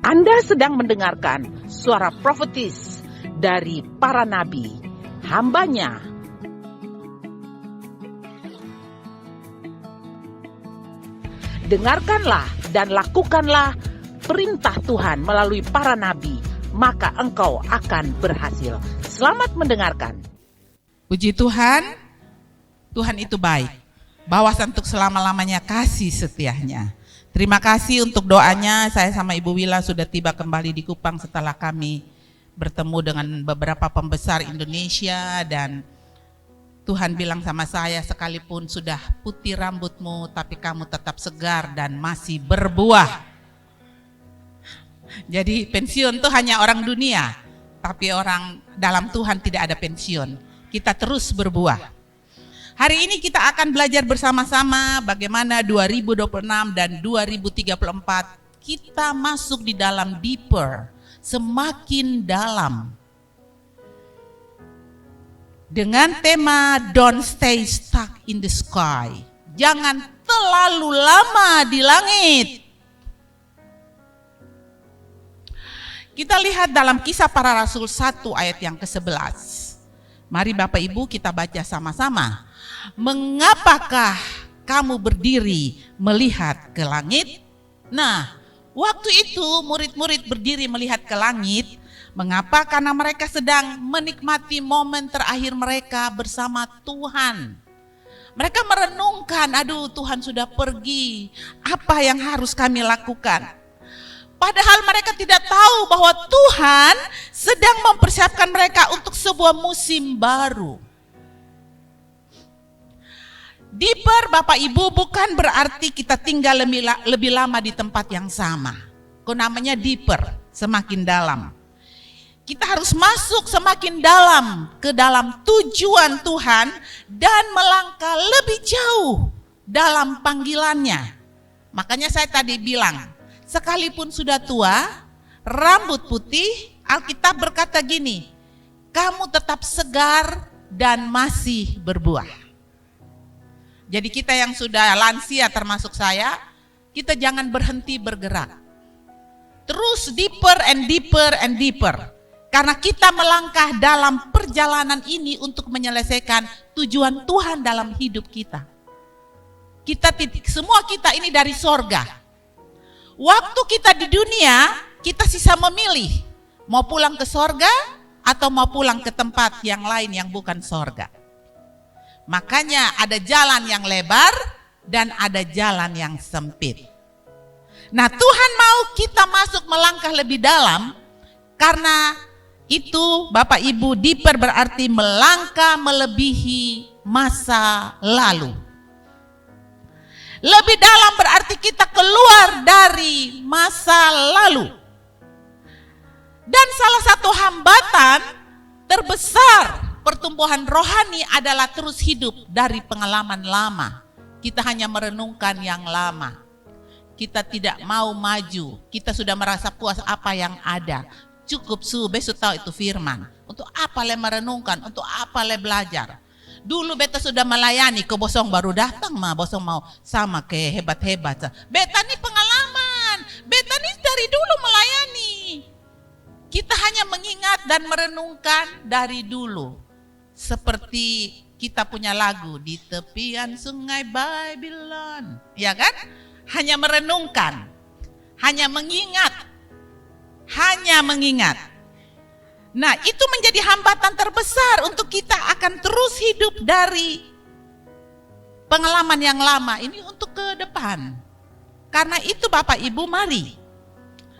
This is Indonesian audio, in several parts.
Anda sedang mendengarkan suara profetis dari para nabi, hambanya. Dengarkanlah dan lakukanlah perintah Tuhan melalui para nabi, maka engkau akan berhasil. Selamat mendengarkan. Puji Tuhan, Tuhan itu baik. Bawas untuk selama-lamanya kasih setianya. Terima kasih untuk doanya. Saya sama Ibu Wila sudah tiba kembali di Kupang setelah kami bertemu dengan beberapa pembesar Indonesia, dan Tuhan bilang sama saya, sekalipun sudah putih rambutmu, tapi kamu tetap segar dan masih berbuah. Jadi pensiun itu hanya orang dunia, tapi orang dalam Tuhan tidak ada pensiun. Kita terus berbuah. Hari ini kita akan belajar bersama-sama bagaimana 2026 dan 2034 kita masuk di dalam deeper, semakin dalam. Dengan tema Don't Stay Stuck in the Sky. Jangan terlalu lama di langit. Kita lihat dalam Kisah Para Rasul 1 ayat yang ke-11. Mari Bapak Ibu kita baca sama-sama. Mengapakah kamu berdiri melihat ke langit? Nah, waktu itu murid-murid berdiri melihat ke langit. Mengapa? Karena mereka sedang menikmati momen terakhir mereka bersama Tuhan. Mereka merenungkan, aduh Tuhan sudah pergi, apa yang harus kami lakukan? Padahal mereka tidak tahu bahwa Tuhan sedang mempersiapkan mereka untuk sebuah musim baru. Deeper Bapak Ibu bukan berarti kita tinggal lebih lama di tempat yang sama. Itu namanya deeper, semakin dalam. Kita harus masuk semakin dalam ke dalam tujuan Tuhan dan melangkah lebih jauh dalam panggilannya. Makanya saya tadi bilang, sekalipun sudah tua, rambut putih, Alkitab berkata gini, kamu tetap segar dan masih berbuah. Jadi kita yang sudah lansia termasuk saya, kita jangan berhenti bergerak. Terus deeper and deeper and deeper. Karena kita melangkah dalam perjalanan ini untuk menyelesaikan tujuan Tuhan dalam hidup kita. Semua kita ini dari sorga. Waktu kita di dunia, kita sisa memilih. Mau pulang ke sorga atau mau pulang ke tempat yang lain yang bukan sorga. Makanya ada jalan yang lebar dan ada jalan yang sempit. Nah, Tuhan mau kita masuk melangkah lebih dalam, karena itu Bapak Ibu, deeper berarti melangkah melebihi masa lalu. Lebih dalam berarti kita keluar dari masa lalu. Dan salah satu hambatan terbesar pertumbuhan rohani adalah terus hidup dari pengalaman lama. Kita hanya merenungkan yang lama. Kita tidak mau maju. Kita sudah merasa puas apa yang ada. Cukup besok tahu itu firman. Untuk apa le merenungkan? Untuk apa le belajar? Dulu beta sudah melayani, ke bosong baru datang mah. Bosong mau sama ke hebat-hebat. Beta ini pengalaman. Beta ini dari dulu melayani. Kita hanya mengingat dan merenungkan dari dulu. Seperti kita punya lagu di tepian sungai Babylon, ya kan? Hanya merenungkan, hanya mengingat, hanya mengingat. Nah, itu menjadi hambatan terbesar untuk kita akan terus hidup dari pengalaman yang lama ini untuk ke depan. Karena itu Bapak Ibu, mari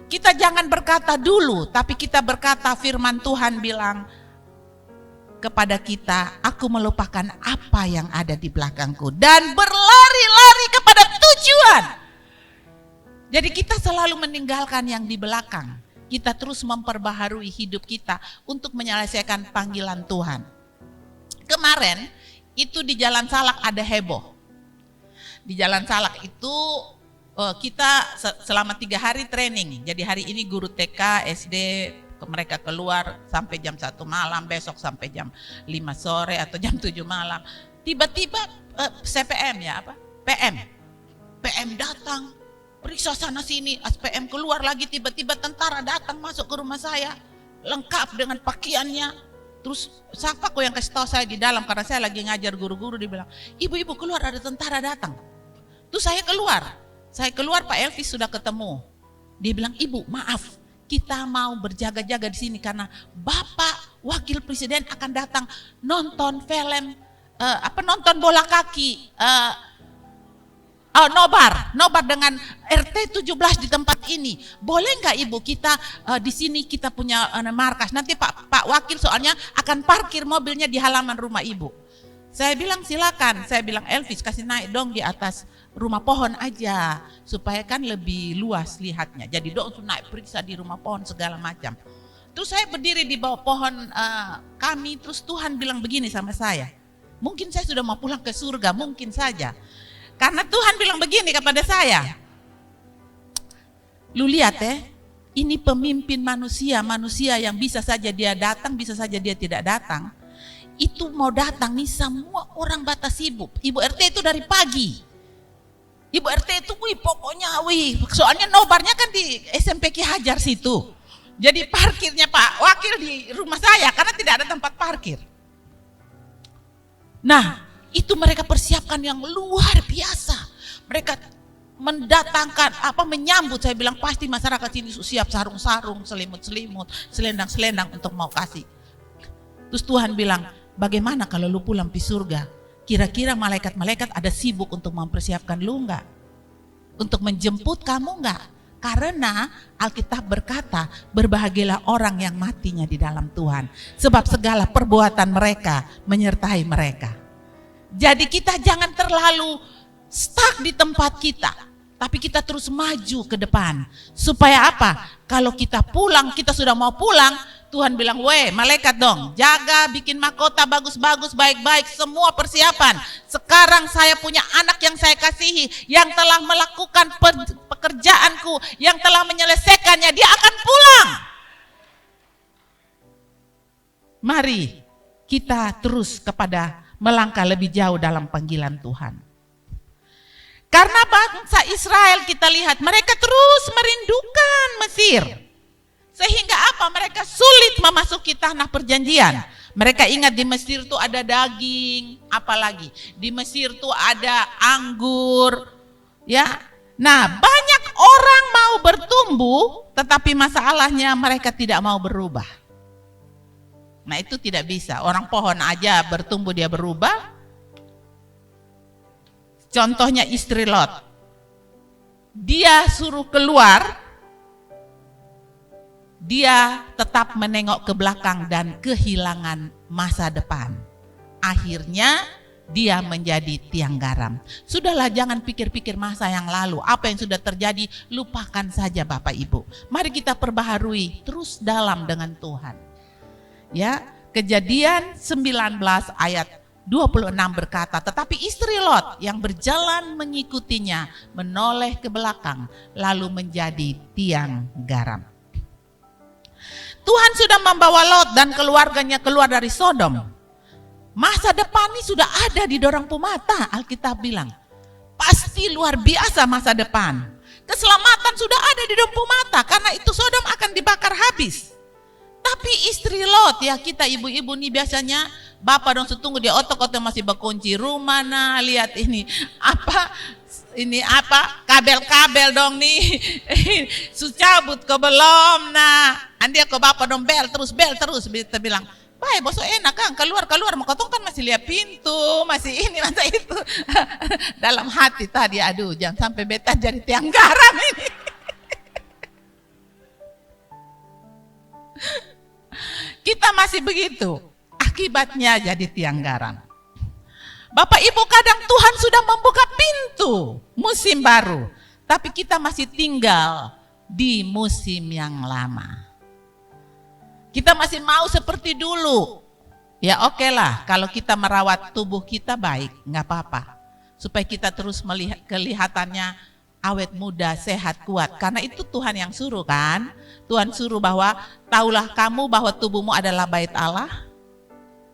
kita jangan berkata dulu, tapi kita berkata firman Tuhan bilang kepada kita, aku melupakan apa yang ada di belakangku dan berlari-lari kepada tujuan. Jadi kita selalu meninggalkan yang di belakang. Kita terus memperbaharui hidup kita untuk menyelesaikan panggilan Tuhan. Kemarin itu di Jalan Salak ada heboh. Di Jalan Salak itu kita selama 3 hari training. Jadi hari ini guru TK, SD, mereka keluar sampai jam 1 malam, besok sampai jam 5 sore atau jam 7 malam. Tiba-tiba CPM ya apa? PM datang. periksa sana sini, SPM keluar lagi, tiba-tiba tentara datang masuk ke rumah saya, lengkap dengan pakaiannya. Terus siapa kok yang kasih tahu saya di dalam, karena saya lagi ngajar guru-guru, dia bilang, ibu-ibu keluar ada tentara datang. Terus saya keluar Pak Elvis sudah ketemu. Dia bilang, ibu maaf, kita mau berjaga-jaga di sini karena Bapak Wakil Presiden akan datang nonton film, nonton bola kaki, nobar dengan RT 17 di tempat ini. Boleh nggak ibu kita di sini kita punya markas. Nanti Pak Wakil soalnya akan parkir mobilnya di halaman rumah ibu. Saya bilang silakan. Saya bilang Elvis kasih naik dong di atas rumah pohon aja supaya kan lebih luas lihatnya. Jadi dong naik periksa di rumah pohon segala macam. Terus saya berdiri di bawah pohon kami. Terus Tuhan bilang begini sama saya. Mungkin saya sudah mau pulang ke surga, mungkin saja. Karena Tuhan bilang begini kepada saya. Lu lihat ini pemimpin manusia yang bisa saja dia datang, bisa saja dia tidak datang. Itu mau datang nih semua orang batas sibuk. Ibu RT itu dari pagi. Ibu RT itu pokoknya soalnya nobarnya kan di SMP Ki Hajar situ. Jadi parkirnya Pak Wakil di rumah saya karena tidak ada tempat parkir. Nah, itu mereka persiapkan yang luar biasa. Mereka mendatangkan menyambut. Saya bilang pasti masyarakat sini siap sarung-sarung, selimut-selimut, selendang-selendang untuk mau kasih. Terus Tuhan bilang, bagaimana kalau lu pulang di surga? Kira-kira malaikat-malaikat ada sibuk untuk mempersiapkan lu enggak? Untuk menjemput kamu enggak? Karena Alkitab berkata, berbahagialah orang yang matinya di dalam Tuhan. Sebab segala perbuatan mereka menyertai mereka. Jadi kita jangan terlalu stuck di tempat kita. Tapi kita terus maju ke depan. Supaya apa? Kalau kita pulang, kita sudah mau pulang, Tuhan bilang, malaikat dong, jaga, bikin mahkota bagus-bagus, baik-baik, semua persiapan. Sekarang saya punya anak yang saya kasihi, yang telah melakukan pekerjaanku, yang telah menyelesaikannya, dia akan pulang. Mari kita terus melangkah lebih jauh dalam panggilan Tuhan. Karena bangsa Israel kita lihat, mereka terus merindukan Mesir. Sehingga mereka sulit memasuki tanah perjanjian. Mereka ingat di Mesir itu ada daging, apalagi di Mesir itu ada anggur. Ya, nah banyak orang mau bertumbuh, tetapi masalahnya mereka tidak mau berubah. Nah itu tidak bisa, orang pohon aja bertumbuh dia berubah. Contohnya istri Lot. Dia suruh keluar, dia tetap menengok ke belakang dan kehilangan masa depan. Akhirnya dia menjadi tiang garam. Sudahlah, jangan pikir-pikir masa yang lalu. Apa yang sudah terjadi, lupakan saja Bapak Ibu. Mari kita perbaharui terus dalam dengan Tuhan. Ya, Kejadian 19 ayat 26 berkata, tetapi istri Lot yang berjalan mengikutinya menoleh ke belakang lalu menjadi tiang garam. Tuhan sudah membawa Lot dan keluarganya keluar dari Sodom. Masa depan ini sudah ada di dorongku mata, Alkitab bilang. Pasti luar biasa masa depan. Keselamatan sudah ada di dorongku mata karena itu Sodom akan dibakar habis. Tapi istri Lot, ya kita ibu-ibu nih biasanya bapak dong setunggu dia otok-otok masih berkunci rumah, nah lihat ini kabel-kabel dong nih sucabut ke belum, nah andi aku bapak dong bel terus kita bilang, baik bosok enak kan keluar mau kotong kan masih lihat pintu, masih ini masa itu dalam hati tadi, aduh jangan sampai beta jadi tiang garam ini. Kita masih begitu, akibatnya jadi tiang garam. Bapak Ibu, kadang Tuhan sudah membuka pintu musim baru, tapi kita masih tinggal di musim yang lama. Kita masih mau seperti dulu. Ya oke lah, kalau kita merawat tubuh kita baik, nggak apa-apa. Supaya kita terus melihat kelihatannya awet muda, sehat, kuat. Karena itu Tuhan yang suruh kan. Tuhan suruh bahwa taulah kamu bahwa tubuhmu adalah bait Allah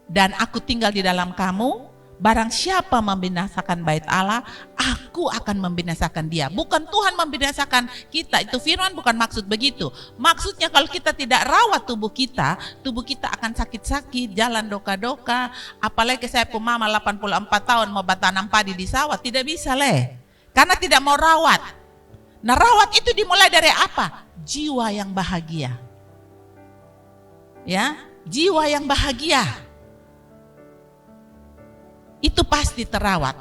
dan aku tinggal di dalam kamu. Barang siapa membinasakan bait Allah, aku akan membinasakan dia. Bukan Tuhan membinasakan kita. Itu firman bukan maksud begitu. Maksudnya kalau kita tidak rawat tubuh kita akan sakit-sakit, jalan doka-doka. Apalagi saya mama 84 tahun mau tanam padi di sawah, tidak bisa karena tidak mau rawat. Nah, rawat itu dimulai dari apa? Jiwa yang bahagia. Ya, jiwa yang bahagia. Itu pasti terawat.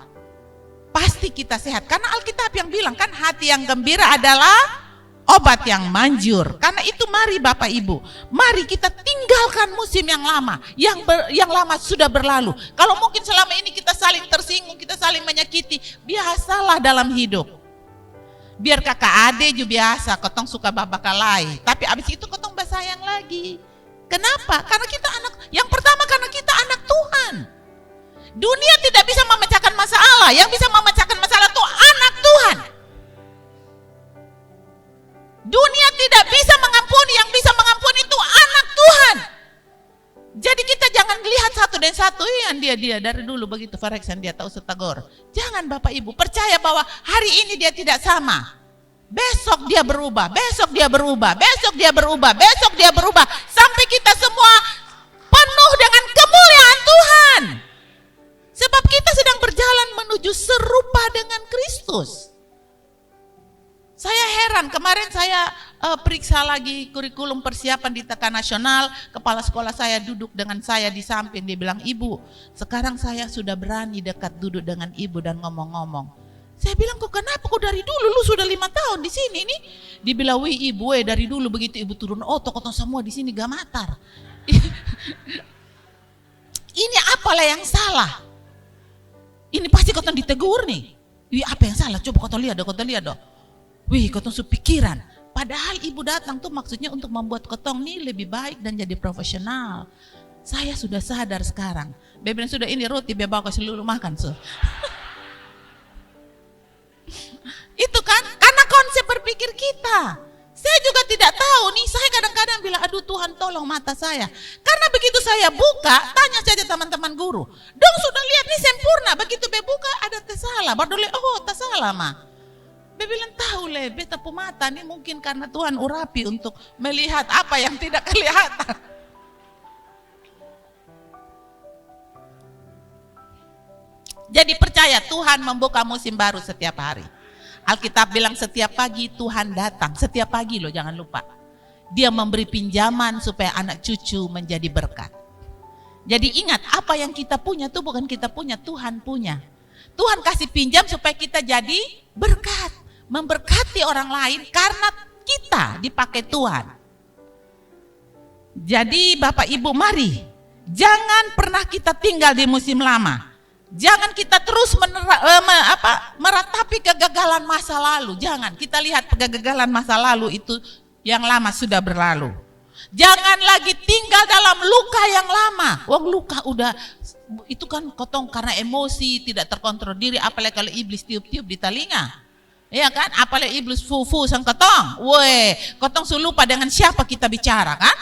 Pasti kita sehat. Karena Alkitab yang bilang kan hati yang gembira adalah obat yang manjur. Karena itu mari Bapak Ibu, mari kita tinggalkan musim yang lama. Yang lama sudah berlalu. Kalau mungkin selama ini kita saling tersinggung, kita saling menyakiti, biasalah dalam hidup. Biar kakak ade juga biasa, kotong suka babakalai. Tapi abis itu kotong bersayang lagi. Kenapa? Karena kita yang pertama karena kita anak Tuhan. Dunia tidak bisa memecahkan masalah. Yang bisa memecahkan masalah itu anak Tuhan. Dunia tidak bisa mengampuni. Yang bisa mengampuni itu anak Tuhan. Jadi kita jangan lihat satu dan satu. Dia dari dulu begitu Fareksan, dia tahu setagor. Jangan Bapak Ibu, percaya bahwa hari ini dia tidak sama. Besok dia berubah, besok dia berubah, besok dia berubah, besok dia berubah. Sampai kita semua penuh dengan kemuliaan Tuhan. Sebab kita sedang berjalan menuju serupa dengan Kristus. Saya heran, kemarin saya periksa lagi kurikulum persiapan di TK Nasional. Kepala sekolah saya duduk dengan saya di samping. Dia bilang, "Ibu, sekarang saya sudah berani dekat duduk dengan ibu dan ngomong-ngomong." Saya bilang, "Kok kenapa? Kok dari dulu? Lu sudah 5 tahun di sini nih." Dia bilang, "Wih ibu, dari dulu begitu ibu turun otot semua di sini gamatar." Ini apalah yang salah? Ini pasti kotong ditegur nih. Wih, apa yang salah? Coba kotong lihat dong. Wih, kotong sepikiran. Padahal ibu datang tuh maksudnya untuk membuat kotong nih lebih baik dan jadi profesional. Saya sudah sadar sekarang. Beben sudah ini roti, bawa ke seluruh makan. Itu kan karena konsep berpikir kita. Saya juga tidak tahu nih, saya kadang-kadang bilang, "Aduh Tuhan tolong mata saya." Karena begitu saya buka, tanya saja teman-teman guru. "Dong sudah lihat nih sempurna." Begitu be buka ada tersalah. Baru tersalah mah. Be bilang, "Tahu beta mata nih mungkin karena Tuhan urapi untuk melihat apa yang tidak kelihatan." Jadi percaya Tuhan membuka musim baru setiap hari. Alkitab bilang setiap pagi Tuhan datang, setiap pagi loh, jangan lupa. Dia memberi pinjaman supaya anak cucu menjadi berkat. Jadi ingat, apa yang kita punya itu bukan kita punya, Tuhan punya. Tuhan kasih pinjam supaya kita jadi berkat, memberkati orang lain karena kita dipakai Tuhan. Jadi Bapak Ibu mari, jangan pernah kita tinggal di musim lama. Jangan kita terus meratapi kegagalan masa lalu. Jangan, kita lihat kegagalan masa lalu itu yang lama sudah berlalu. Jangan lagi tinggal dalam luka yang lama. Wong luka udah, itu kan kotong karena emosi, tidak terkontrol diri. Apalagi kalau iblis tiup-tiup di telinga. Ya kan, apalagi iblis fufu sang kotong. Kotong lupa dengan siapa kita bicara kan.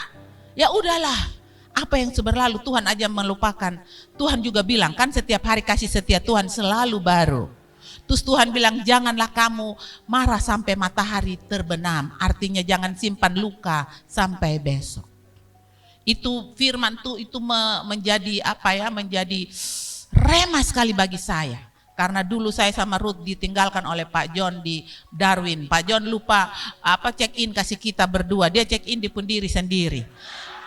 Ya udahlah. Apa yang berlalu Tuhan aja melupakan. Tuhan juga bilang kan setiap hari kasih setia Tuhan selalu baru. Terus Tuhan bilang janganlah kamu marah sampai matahari terbenam. Artinya jangan simpan luka sampai besok. Itu firman tuh itu menjadi menjadi rema sekali bagi saya. Karena dulu saya sama Ruth ditinggalkan oleh Pak John di Darwin. Pak John lupa check in kasih kita berdua. Dia check in di pendiri sendiri.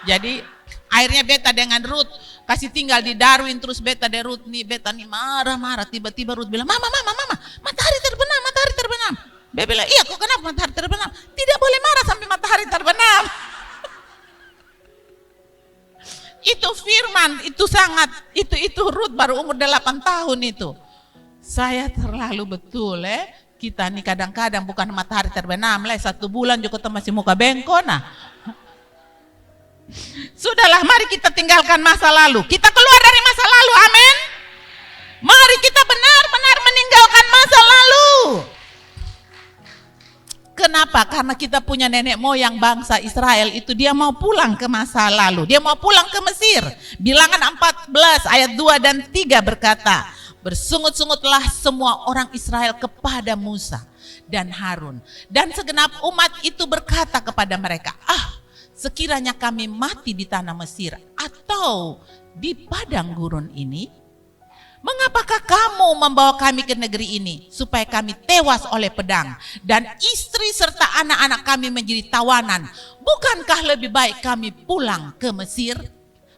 Jadi akhirnya beta dengan Ruth kasih tinggal di Darwin, terus beta dan Ruth nih, beta nih marah-marah, tiba-tiba Ruth bilang, mama, matahari terbenam. Beta bilang, iya kok kenapa matahari terbenam? Tidak boleh marah sampai matahari terbenam. Itu firman, itu sangat, itu Ruth baru umur 8 tahun itu. Saya terlalu betul kita nih kadang-kadang bukan matahari terbenam 1 bulan juga masih muka bengkok nah. Sudahlah, mari kita tinggalkan masa lalu. Kita keluar dari masa lalu, amin. Mari kita benar-benar meninggalkan masa lalu. Kenapa? Karena kita punya nenek moyang bangsa Israel itu dia mau pulang ke masa lalu. Dia mau pulang ke Mesir. Bilangan 14 ayat 2 dan 3 berkata, bersungut-sungutlah semua orang Israel kepada Musa dan Harun. Dan segenap umat itu berkata kepada mereka, sekiranya kami mati di tanah Mesir atau di padang gurun ini, mengapakah kamu membawa kami ke negeri ini supaya kami tewas oleh pedang dan istri serta anak-anak kami menjadi tawanan? Bukankah lebih baik kami pulang ke Mesir?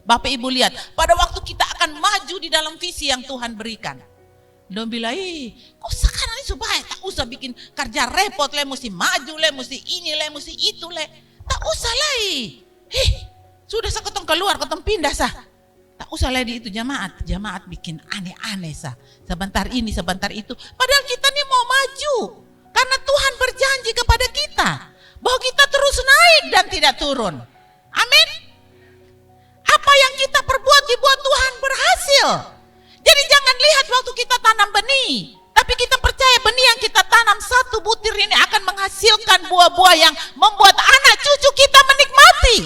Bapak Ibu lihat, pada waktu kita akan maju di dalam visi yang Tuhan berikan. Dong bilang, kok sekarang ini supaya tak usah bikin kerja repot le, mesti maju le, mesti ini le, mesti itu le. Tak usah lagi. Sudah sekotong keluar, kotong pindah sah. Tak usah lagi itu jamaat bikin aneh-aneh sah. Sebentar ini, sebentar itu. Padahal kita ini mau maju. Karena Tuhan berjanji kepada kita bahwa kita terus naik dan tidak turun. Amin. Apa yang kita perbuat dibuat Tuhan berhasil. Jadi jangan lihat waktu kita tanam benih. Tapi kita percaya benih yang kita tanam satu butir ini akan menghasilkan buah-buah yang membuat anak cucu kita menikmati.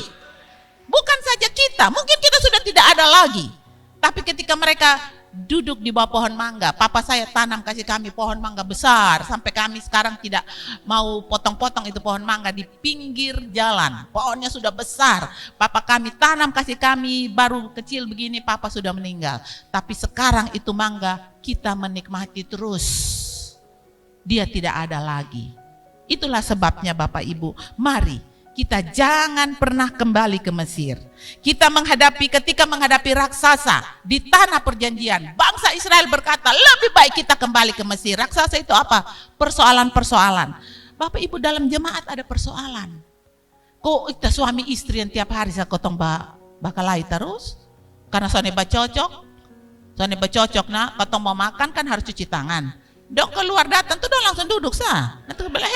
Bukan saja kita, mungkin kita sudah tidak ada lagi. Tapi ketika mereka duduk di bawah pohon mangga, papa saya tanam kasih kami pohon mangga besar. Sampai kami sekarang tidak mau potong-potong itu pohon mangga di pinggir jalan. Pohonnya sudah besar. Papa kami tanam kasih kami baru kecil begini, papa sudah meninggal. Tapi sekarang itu mangga kita menikmati terus. Dia tidak ada lagi. Itulah sebabnya Bapak Ibu, mari kita jangan pernah kembali ke Mesir. Ketika menghadapi raksasa di tanah perjanjian, bangsa Israel berkata, lebih baik kita kembali ke Mesir. Raksasa itu apa? Persoalan-persoalan. Bapak Ibu, dalam jemaat ada persoalan. Kok kita suami istri yang tiap hari saya kotong bakalai terus? Karena soalnya bacocok nah, kotong mau makan kan harus cuci tangan. Dok keluar datang tuh dong langsung duduk sah. Nanti bilang,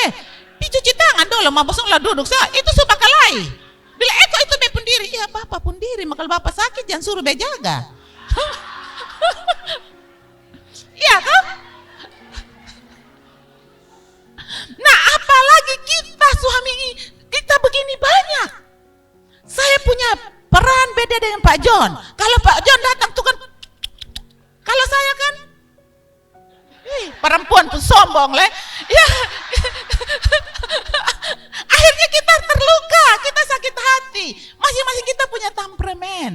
cuci tangan dulu, mau bosong lah duduk sah. Itu sebakalai. Bila kok itu be pundiri, ya bapak pundiri, kalau bapak sakit jangan suruh be jaga. Iya kan? Nah apalagi kita suami kita begini banyak. Saya punya peran beda dengan Pak John. Kalau Pak John datang tuh kan, kalau saya kan, perempuan tuh sombong le. Ya. Akhirnya kita terluka, kita sakit hati. Masing-masing kita punya temperamen.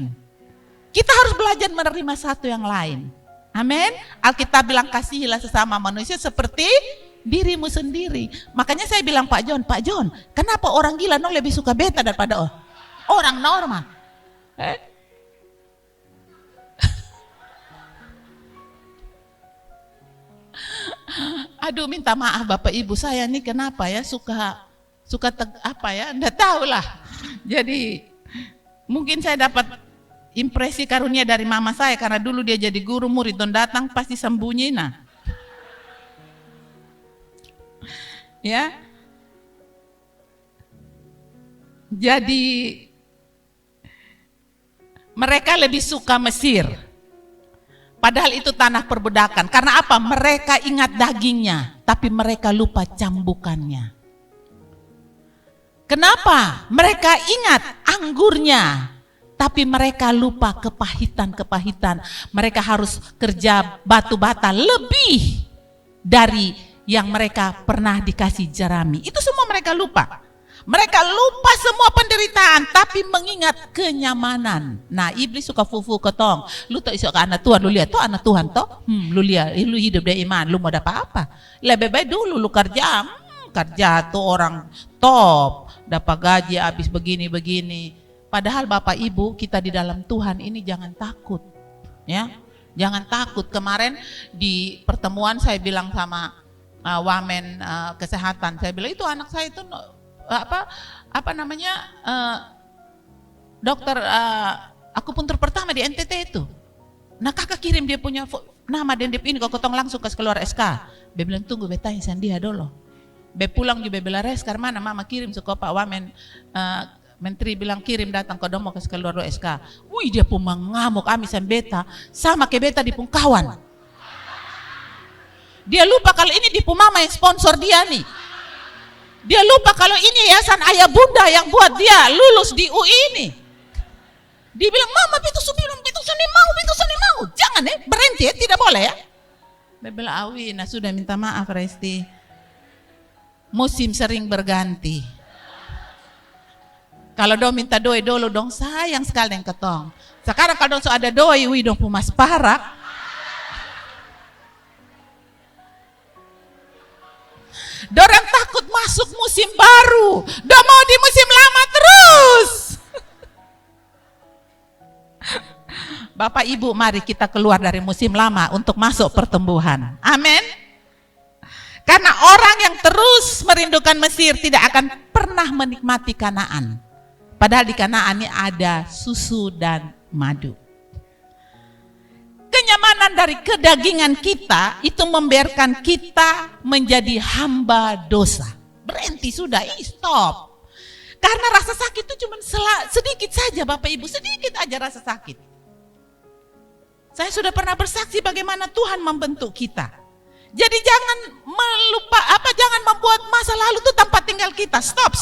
Kita harus belajar menerima satu yang lain. Amin. Alkitab bilang kasihilah sesama manusia seperti dirimu sendiri. Makanya saya bilang Pak John, kenapa orang gila lebih suka beta daripada orang normal? Aduh, minta maaf Bapak Ibu, saya nih kenapa ya suka enggak tahu lah. Jadi mungkin saya dapat impresi karunia dari mama saya karena dulu dia jadi guru, murid don datang pasti sembunyi nah. Ya. Jadi mereka lebih suka Mesir. Padahal itu tanah perbudakan. Karena apa? Mereka ingat dagingnya, tapi mereka lupa cambukannya. Kenapa? Mereka ingat anggurnya, tapi mereka lupa kepahitan-kepahitan. Mereka harus kerja batu bata lebih dari yang mereka pernah dikasih jerami. Itu semua mereka lupa. Mereka lupa semua penderitaan, tapi mengingat kenyamanan. Nah, iblis suka fufu ketong. Lu tak iso ke anak Tuhan, lu lihat tuh anak Tuhan toh. Lu lihat, lu hidup dari iman, lu mau dapat apa? Lebih baik dulu lu kerja. Kerja tuh orang top, dapat gaji habis begini-begini. Padahal Bapak Ibu, kita di dalam Tuhan ini jangan takut. Ya. Jangan takut. Kemarin di pertemuan saya bilang sama wamen kesehatan, saya bilang itu anak saya itu dokter akupuntur pertama di NTT itu. Nah kakak kirim dia punya nama dan ini kok ketong langsung kasih keluar SK. Dia bilang tunggu betanya sandia dulu. Be pulang juga bela res karena mama kirim suka Pak Wamen menteri bilang kirim datang ke domo kasih keluar SK. Wih dia pun mengamuk amisan beta sama ke beta di Pungkawan. Dia lupa kalau ini di Pumama yang sponsor dia nih. Dia lupa kalau ini yayasan ayah bunda yang buat dia lulus di UI ini. Dia bilang, mama itu seni mau. Jangan berhenti tidak boleh ya. Dia bilang, Awi, nah sudah minta maaf Resti. Musim sering berganti. Kalau dong minta doi dulu dong, sayang sekali yang ketong. Sekarang kalau dong so ada doi, dong pumas parak. Dorang takut masuk musim baru. Dong mau di musim lama terus. Bapak Ibu, mari kita keluar dari musim lama untuk masuk pertumbuhan. Amin. Karena orang yang terus merindukan Mesir tidak akan pernah menikmati Kanaan. Padahal di Kanaan ini ada susu dan madu. Kenyamanan dari kedagingan kita itu membiarkan kita menjadi hamba dosa. Berhenti sudah, stop. Karena rasa sakit itu cuma sedikit saja Bapak Ibu, sedikit aja rasa sakit. Saya sudah pernah bersaksi bagaimana Tuhan membentuk kita. Jadi jangan jangan membuat masa lalu itu tempat tinggal kita. Stop.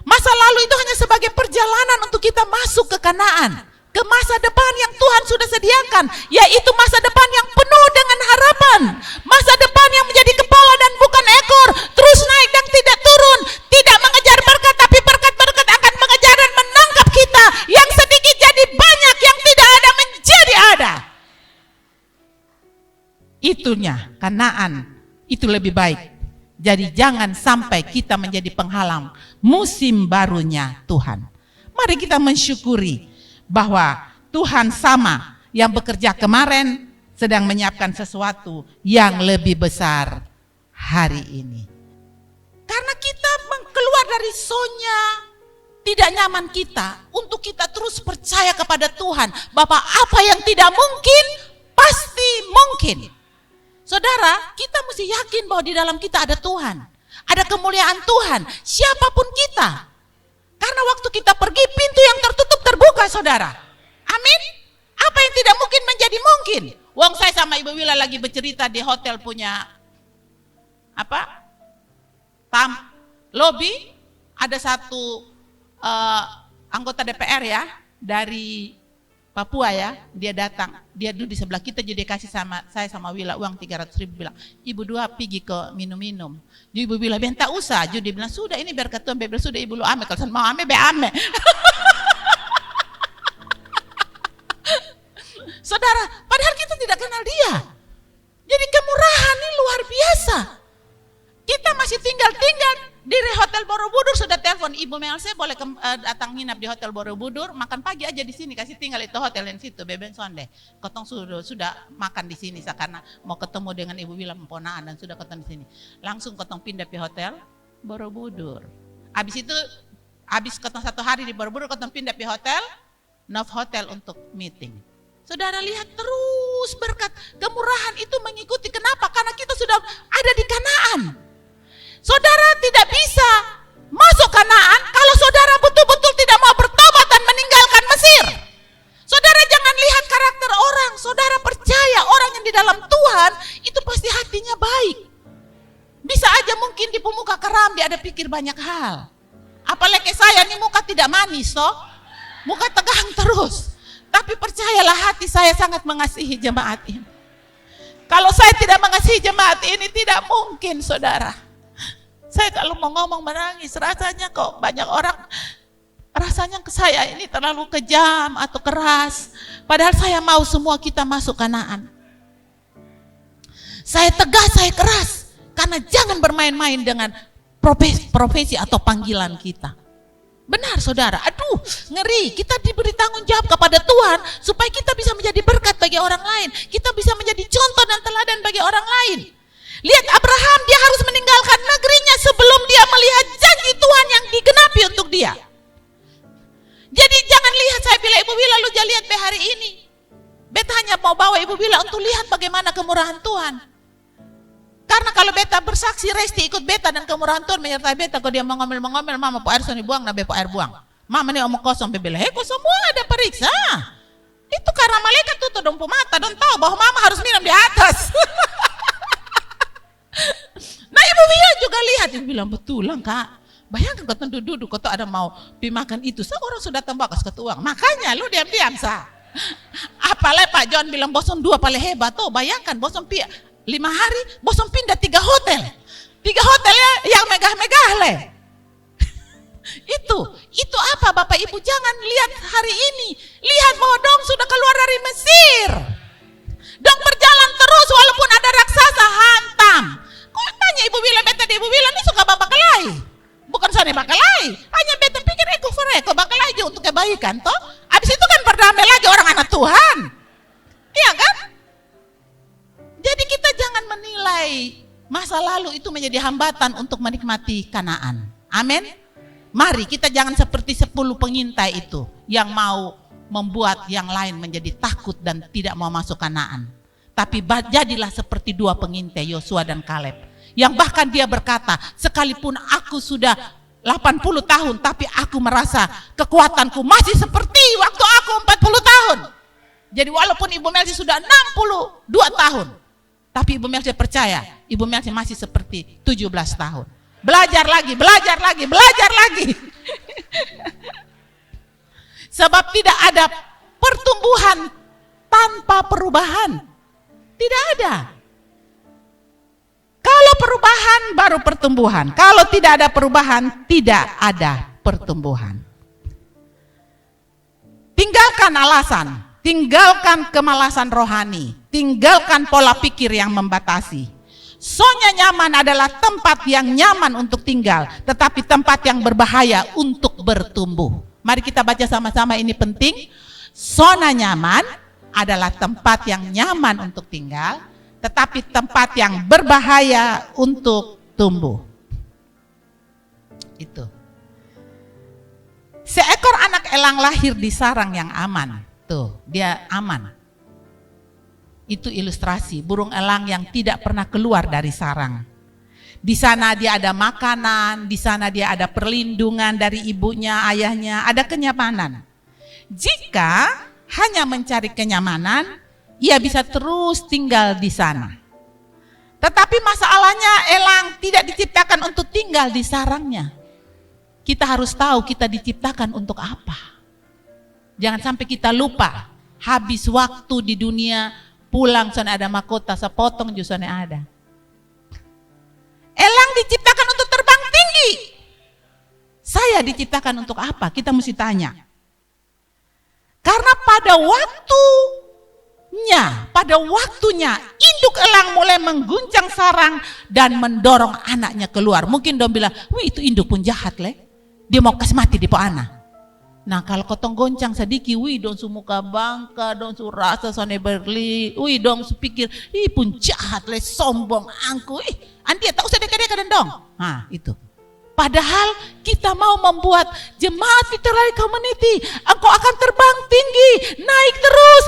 Masa lalu itu hanya sebagai perjalanan untuk kita masuk ke Kanaan, ke masa depan yang Tuhan sudah sediakan, yaitu masa depan yang penuh dengan harapan, masa depan yang menjadi kepala dan bukan ekor, terus naik dan tidak turun, tidak mengejar berkat, tapi berkat-berkat akan mengejar dan menangkap kita, yang sedikit jadi banyak, yang tidak ada menjadi ada. Itunya Kanaan, itu lebih baik. Jadi jangan sampai kita menjadi penghalang musim barunya Tuhan. Mari kita mensyukuri bahwa Tuhan sama yang bekerja kemarin sedang menyiapkan sesuatu yang lebih besar hari ini. Karena kita keluar dari zona tidak nyaman kita untuk kita terus percaya kepada Tuhan bahwa apa yang tidak mungkin pasti mungkin. Saudara, kita mesti yakin bahwa di dalam kita ada Tuhan, ada kemuliaan Tuhan, siapapun kita. Karena waktu kita pergi, pintu yang tertutup terbuka, saudara. Amin. Apa yang tidak mungkin menjadi mungkin. Wong saya sama Ibu Wila lagi bercerita di hotel punya lobby, ada satu anggota DPR ya dari Papua ya, dia datang, dia duduk di sebelah kita, jadi kasih saya sama Wila uang 300.000, bilang, ibu dua pergi ke minum-minum. Jadi ibu bilang, benta usah, jadi dia bilang, sudah ini biar ketua, bilang, sudah ibu lu ame, kalau mau ame, be ame. Saudara, padahal kita tidak kenal dia. Jadi kemurahan ini luar biasa. Kita masih tinggal di Hotel Borobudur, sudah telepon Ibu Melse boleh datang nginap di Hotel Borobudur, makan pagi aja di sini, kasih tinggal itu hotel yang situ, Beben Sonde. Kotong sudah makan di sini karena mau ketemu dengan Ibu Wila Memponaan dan sudah ketemu di sini. Langsung kotong pindah ke Hotel Borobudur. Habis itu, habis kotong 1 hari di Borobudur, kotong pindah ke Hotel Nov Hotel untuk meeting. Saudara lihat terus berkat kemurahan itu mengikuti. Kenapa? Karena kita sudah ada di Kanaan. Saudara tidak bisa masuk Kanaan kalau saudara betul-betul tidak mau bertobat dan meninggalkan Mesir. Saudara jangan lihat karakter orang. Saudara percaya orang yang di dalam Tuhan itu pasti hatinya baik. Bisa aja mungkin di pemuka keram dia ada pikir banyak hal. Apalagi saya ini muka tidak manis toh. Muka tegang terus. Tapi percayalah hati saya sangat mengasihi jemaat ini. Kalau saya tidak mengasihi jemaat ini tidak mungkin saudara. Saya kalau mau ngomong menangis, rasanya kok banyak orang rasanya ke saya ini terlalu kejam atau keras. Padahal saya mau semua kita masuk Kanaan. Saya tegas, saya keras. Karena jangan bermain-main dengan profesi atau panggilan kita. Benar saudara, aduh ngeri. Kita diberi tanggung jawab kepada Tuhan supaya kita bisa menjadi berkat bagi orang lain. Kita bisa menjadi contoh dan teladan bagi orang lain. Lihat Abraham, dia harus meninggalkan negerinya sebelum dia melihat janji Tuhan yang digenapi untuk dia. Jadi jangan lihat saya bilang Ibu Wila lu jangan lihat hari ini. Beta hanya mau bawa Ibu Wila untuk lihat bagaimana kemurahan Tuhan. Karena kalau beta bersaksi, Resti ikut beta dan kemurahan Tuhan menyertai beta. Kalau dia mau ngomel, mama po air soni buang, nabe po air buang. Mama ini omong kosong, bebela, kok semua ada periksa. Itu karena malaikat tutup dong mata, don tahu bahwa mama harus minum di atas. Nah Ibu Ibu Wila juga lihat, Ibu bilang betulan Kak. Bayangkan kau duduk, kau ada mau pimakan itu, seorang sudah tembakas ke uang. Makanya lu diam-diam sah. Apalagi Pak John bilang bosom 2 paling hebat tuh. Bayangkan bosom 5 hari, bosom pindah 3 hotel. 3 hotel ya yang megah-megah le. Itu apa Bapak Ibu, jangan lihat hari ini. Lihat bahwa dong sudah keluar dari Mesir. Dong berjalan terus walaupun ada raksasa hantam. Kok tanya Ibu Wila, beta di Ibu Wila ini suka bakalai. Bukan sana bakalai, hanya beta pikir eko bakalai aja untuk kebaikan toh. Abis itu kan berdamai lagi orang anak Tuhan. Iya kan? Jadi kita jangan menilai masa lalu itu menjadi hambatan untuk menikmati Kanaan. Amin. Mari kita jangan seperti 10 pengintai itu yang mau membuat yang lain menjadi takut dan tidak mau masuk Kanaan. Tapi jadilah seperti 2 pengintai, Yosua dan Kaleb. Yang bahkan dia berkata, sekalipun aku sudah 80 tahun, tapi aku merasa kekuatanku masih seperti waktu aku 40 tahun. Jadi walaupun Ibu Melsi sudah 62 tahun, tapi Ibu Melsi percaya, Ibu Melsi masih seperti 17 tahun. Belajar lagi. Sebab tidak ada pertumbuhan tanpa perubahan. Tidak ada. Kalau perubahan baru pertumbuhan. Kalau tidak ada perubahan, tidak ada pertumbuhan. Tinggalkan alasan, tinggalkan kemalasan rohani, tinggalkan pola pikir yang membatasi. Zona nyaman adalah tempat yang nyaman untuk tinggal, tetapi tempat yang berbahaya untuk bertumbuh. Mari kita baca sama-sama, ini penting. Zona nyaman adalah tempat yang nyaman untuk tinggal, tetapi tempat yang berbahaya untuk tumbuh. Itu. Seekor anak elang lahir di sarang yang aman. Tuh, dia aman. Itu ilustrasi burung elang yang tidak pernah keluar dari sarang. Di sana dia ada makanan, di sana dia ada perlindungan dari ibunya, ayahnya, ada kenyamanan. Jika hanya mencari kenyamanan, ia bisa terus tinggal di sana. Tetapi masalahnya elang tidak diciptakan untuk tinggal di sarangnya. Kita harus tahu kita diciptakan untuk apa. Jangan sampai kita lupa, habis waktu di dunia, pulang sana ada mahkota, sepotong juga sana ada. Elang diciptakan untuk terbang tinggi. Saya diciptakan untuk apa? Kita mesti tanya. Karena pada waktunya induk elang mulai mengguncang sarang dan mendorong anaknya keluar. Mungkin dong bilang, wih itu induk pun jahat le. Dia mau kasih mati di po anak. Nah kalau kotong goncang sedikit, wih dong sumuka bangka, dong su rasa sone berli, wih dong su pikir, ih pun jahat le, sombong angku, anti tak usah deka-deka dong. Nah itu. Padahal kita mau membuat jemaat Victory Community, engkau akan terbang tinggi, naik terus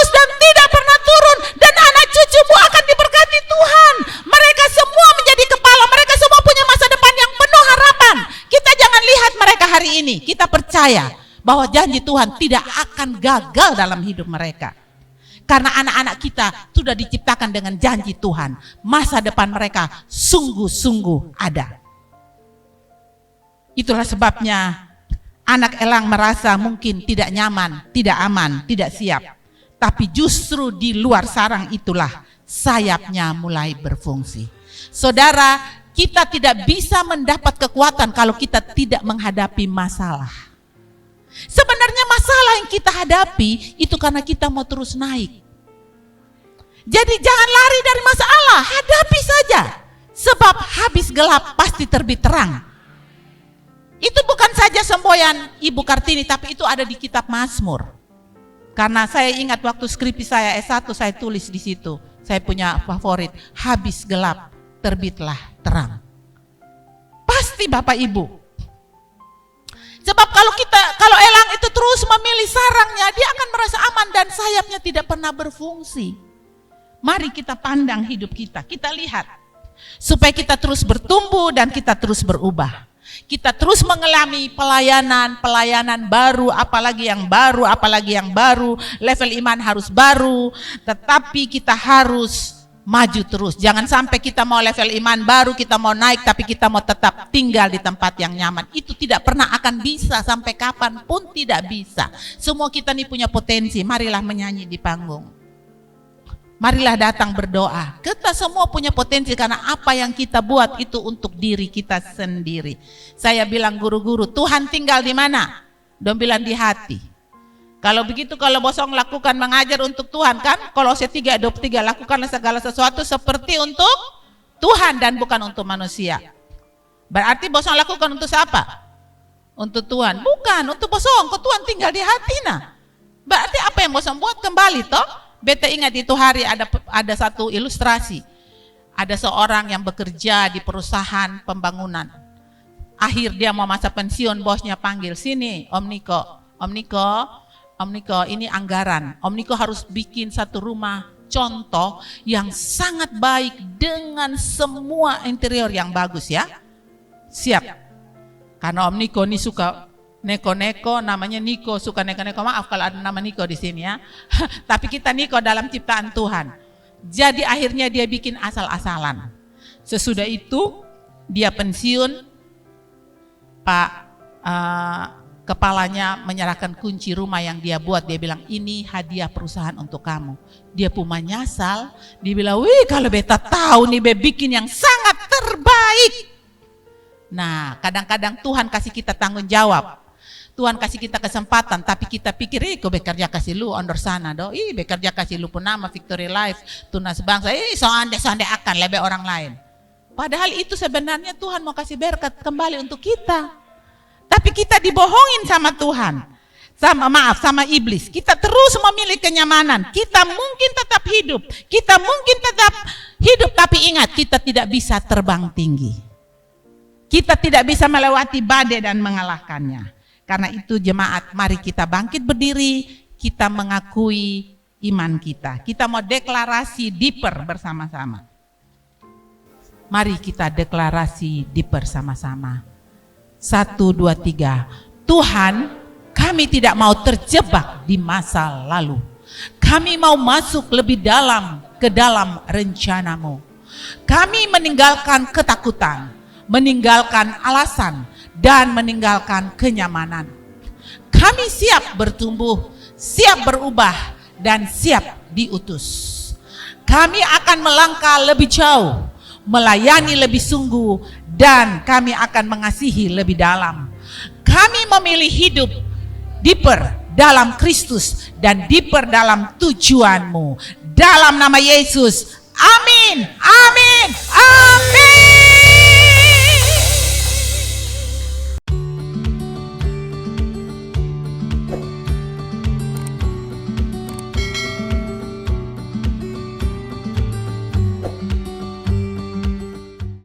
dan tidak pernah turun, dan anak cucumu akan diberkati Tuhan. Mereka semua menjadi kepala, mereka semua punya masa depan yang penuh harapan. Kita jangan lihat mereka hari ini, kita percaya bahwa janji Tuhan tidak akan gagal dalam hidup mereka. Karena anak-anak kita sudah diciptakan dengan janji Tuhan, masa depan mereka sungguh-sungguh ada. Itulah sebabnya anak elang merasa mungkin tidak nyaman, tidak aman, tidak siap. Tapi justru di luar sarang itulah sayapnya mulai berfungsi. Saudara, kita tidak bisa mendapat kekuatan kalau kita tidak menghadapi masalah. Sebenarnya masalah yang kita hadapi itu karena kita mau terus naik. Jadi jangan lari dari masalah, hadapi saja. Sebab habis gelap pasti terbit terang. Itu bukan saja semboyan Ibu Kartini, tapi itu ada di kitab Mazmur. Karena saya ingat waktu skripsi saya S1 saya tulis di situ. Saya punya favorit, habis gelap terbitlah terang. Pasti Bapak Ibu. Sebab kalau elang itu terus memilih sarangnya, dia akan merasa aman dan sayapnya tidak pernah berfungsi. Mari kita pandang hidup kita, kita lihat. Supaya kita terus bertumbuh dan kita terus berubah. Kita terus mengalami pelayanan baru, apalagi yang baru, level iman harus baru, tetapi kita harus maju terus. Jangan sampai kita mau level iman baru, kita mau naik, tapi kita mau tetap tinggal di tempat yang nyaman. Itu tidak pernah akan bisa, sampai kapanpun tidak bisa. Semua kita nih punya potensi, marilah menyanyi di panggung. Marilah datang berdoa. Kita semua punya potensi, karena apa yang kita buat itu untuk diri kita sendiri. Saya bilang guru-guru, Tuhan tinggal di mana? Dong bilang di hati. Kalau begitu, kalau bosong lakukan mengajar untuk Tuhan, kan? Kolose 3:23, lakukanlah segala sesuatu seperti untuk Tuhan dan bukan untuk manusia. Berarti bosong lakukan untuk siapa? Untuk Tuhan. Bukan, untuk bosong, ke Tuhan tinggal di hati nah. Berarti apa yang bosong buat kembali toh? Beta ingat itu hari ada satu ilustrasi. Ada seorang yang bekerja di perusahaan pembangunan. Akhir dia mau masa pensiun, bosnya panggil, sini Om Niko, ini anggaran. Om Niko harus bikin satu rumah contoh yang sangat baik dengan semua interior yang bagus ya. Siap. Karena Om Niko ini suka neko-neko, namanya Niko, suka neko-neko. Maaf kalau ada nama Niko di sini ya. Tapi kita Niko dalam ciptaan Tuhan. Jadi akhirnya dia bikin asal-asalan. Sesudah itu dia pensiun, Pak kepalanya menyerahkan kunci rumah yang dia buat. Dia bilang, ini hadiah perusahaan untuk kamu. Dia pun menyesal. Dia bilang, wih kalau beta tahu nih bikin yang sangat terbaik. Nah kadang-kadang Tuhan kasih kita tanggung jawab. Tuhan kasih kita kesempatan, tapi kita pikir, kok bekerja kasih lu ondor sana do, bekerja kasih lu pun nama Victory Life, Tunas Bangsa, soande akan lebih orang lain. Padahal itu sebenarnya Tuhan mau kasih berkat kembali untuk kita. Tapi kita dibohongin sama Tuhan, sama iblis. Kita terus memilih kenyamanan. Kita mungkin tetap hidup, tapi ingat, kita tidak bisa terbang tinggi. Kita tidak bisa melewati badai dan mengalahkannya. Karena itu jemaat, mari kita bangkit berdiri, kita mengakui iman kita. Kita mau deklarasi deeper bersama-sama. Mari kita deklarasi deeper sama-sama. 1, 2, 3. Tuhan, kami tidak mau terjebak di masa lalu. Kami mau masuk lebih dalam ke dalam rencanamu. Kami meninggalkan ketakutan, meninggalkan alasan, dan meninggalkan kenyamanan. Kami siap bertumbuh, siap berubah, dan siap diutus. Kami akan melangkah lebih jauh, melayani lebih sungguh, dan kami akan mengasihi lebih dalam. Kami memilih hidup deeper dalam Kristus dan deeper dalam tujuanmu. Dalam nama Yesus, amin, amin, amin.